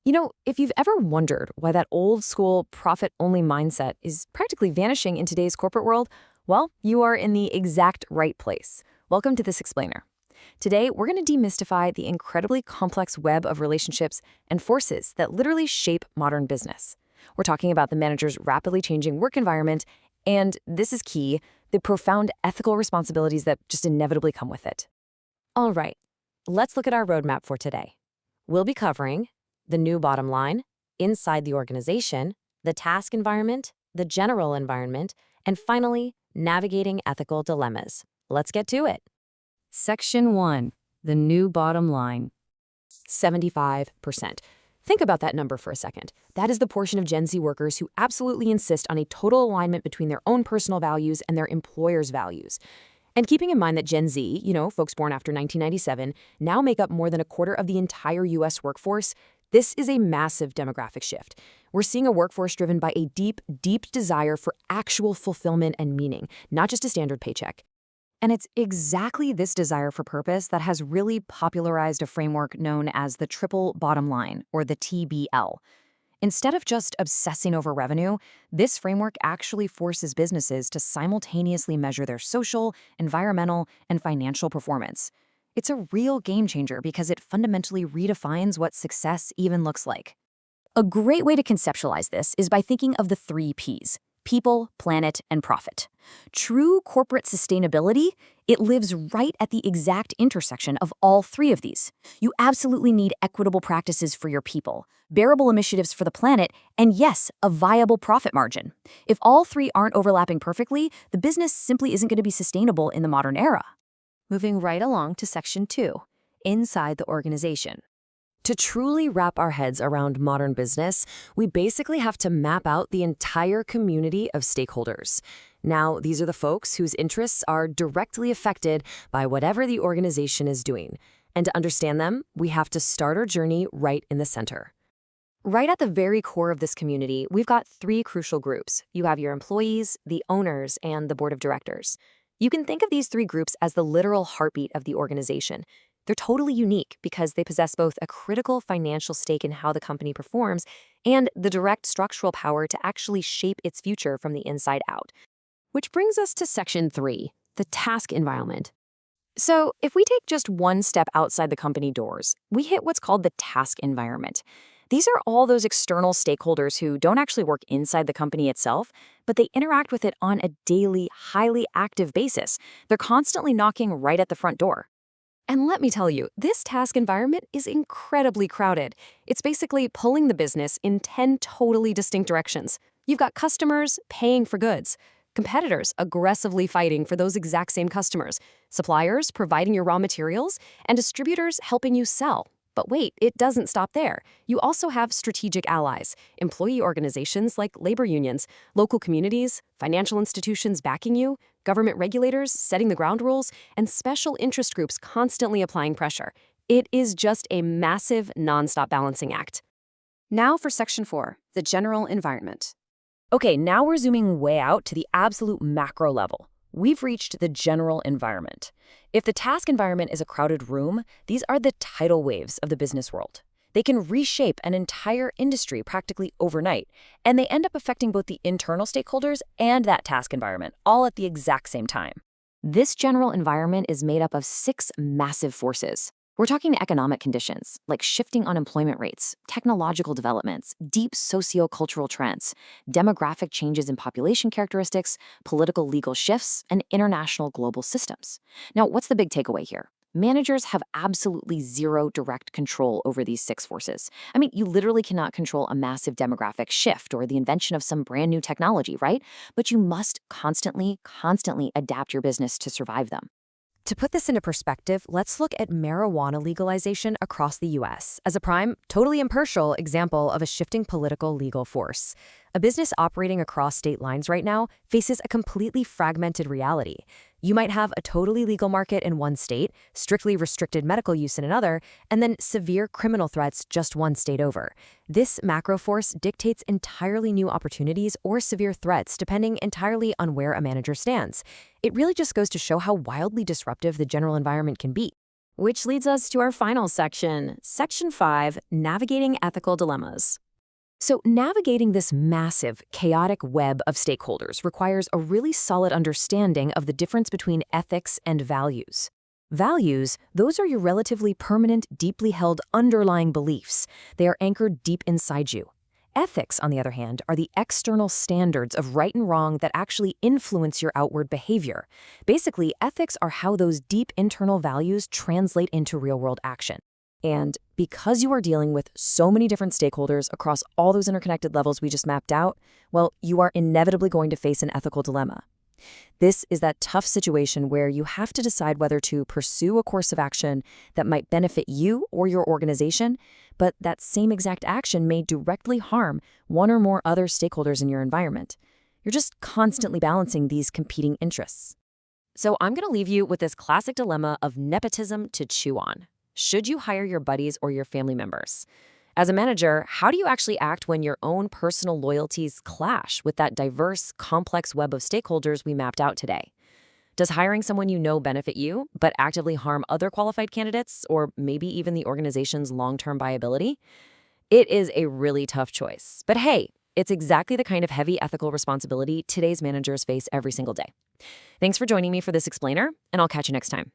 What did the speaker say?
If you've ever wondered why that old school profit-only mindset is practically vanishing in today's corporate world, well, you are in the exact right place. Welcome to This Explainer. Today, we're going to demystify the incredibly complex web of relationships and forces that literally shape modern business. We're talking about the manager's rapidly changing work environment, and this is key, the profound ethical responsibilities that just inevitably come with it. All right, let's look at our roadmap for today. We'll be covering the new bottom line, inside the organization, the task environment, the general environment, and finally, navigating ethical dilemmas. Let's get to it. Section 1, the new bottom line. 75%. Think about that number for a second. That is the portion of Gen Z workers who absolutely insist on a total alignment between their own personal values and their employer's values. And keeping in mind that Gen Z, folks born after 1997, now make up more than a quarter of the entire U.S. workforce, this is a massive demographic shift. We're seeing a workforce driven by a deep, deep desire for actual fulfillment and meaning, not just a standard paycheck. And it's exactly this desire for purpose that has really popularized a framework known as the triple bottom line, or the TBL. Instead of just obsessing over revenue, this framework actually forces businesses to simultaneously measure their social, environmental, and financial performance. It's a real game changer because it fundamentally redefines what success even looks like. A great way to conceptualize this is by thinking of the 3 Ps: people, planet, and profit. True corporate sustainability, it lives right at the exact intersection of all 3 of these. You absolutely need equitable practices for your people, bearable initiatives for the planet, and yes, a viable profit margin. If all 3 aren't overlapping perfectly, the business simply isn't going to be sustainable in the modern era. Moving right along to Section 2, inside the organization. To truly wrap our heads around modern business, we basically have to map out the entire community of stakeholders. Now, these are the folks whose interests are directly affected by whatever the organization is doing. And to understand them, we have to start our journey right in the center. Right at the very core of this community, we've got 3 crucial groups. You have your employees, the owners, and the board of directors. You can think of these 3 groups as the literal heartbeat of the organization. They're totally unique because they possess both a critical financial stake in how the company performs and the direct structural power to actually shape its future from the inside out. Which brings us to Section 3, the task environment. So, if we take just one step outside the company doors, we hit what's called the task environment. These are all those external stakeholders who don't actually work inside the company itself, but they interact with it on a daily, highly active basis. They're constantly knocking right at the front door. And let me tell you, this task environment is incredibly crowded. It's basically pulling the business in 10 totally distinct directions. You've got customers paying for goods, competitors aggressively fighting for those exact same customers, suppliers providing your raw materials, and distributors helping you sell. But wait, it doesn't stop there. You also have strategic allies, employee organizations like labor unions, local communities, financial institutions backing you, government regulators setting the ground rules, and special interest groups constantly applying pressure. It is just a massive, nonstop balancing act. Now for Section 4, the general environment. Okay, now we're zooming way out to the absolute macro level. We've reached the general environment. If the task environment is a crowded room, these are the tidal waves of the business world. They can reshape an entire industry practically overnight, and they end up affecting both the internal stakeholders and that task environment, all at the exact same time. This general environment is made up of 6 massive forces. We're talking economic conditions, like shifting unemployment rates, technological developments, deep socio-cultural trends, demographic changes in population characteristics, political legal shifts, and international global systems. Now, what's the big takeaway here? Managers have absolutely zero direct control over these 6 forces. I mean, you literally cannot control a massive demographic shift or the invention of some brand new technology, right? But you must constantly adapt your business to survive them. To put this into perspective, let's look at marijuana legalization across the U.S. as a prime, totally impartial example of a shifting political legal force. A business operating across state lines right now faces a completely fragmented reality. You might have a totally legal market in one state, strictly restricted medical use in another, and then severe criminal threats just one state over. This macro force dictates entirely new opportunities or severe threats depending entirely on where a manager stands. It really just goes to show how wildly disruptive the general environment can be. Which leads us to our final section, Section 5, Navigating Ethical Dilemmas. So navigating this massive, chaotic web of stakeholders requires a really solid understanding of the difference between ethics and values. Values, those are your relatively permanent, deeply held underlying beliefs. They are anchored deep inside you. Ethics, on the other hand, are the external standards of right and wrong that actually influence your outward behavior. Basically, ethics are how those deep internal values translate into real-world action. And because you are dealing with so many different stakeholders across all those interconnected levels we just mapped out, well, you are inevitably going to face an ethical dilemma. This is that tough situation where you have to decide whether to pursue a course of action that might benefit you or your organization, but that same exact action may directly harm one or more other stakeholders in your environment. You're just constantly balancing these competing interests. So I'm going to leave you with this classic dilemma of nepotism to chew on. Should you hire your buddies or your family members? As a manager, how do you actually act when your own personal loyalties clash with that diverse, complex web of stakeholders we mapped out today? Does hiring someone you know benefit you, but actively harm other qualified candidates, or maybe even the organization's long-term viability? It is a really tough choice. But hey, it's exactly the kind of heavy ethical responsibility today's managers face every single day. Thanks for joining me for this explainer, and I'll catch you next time.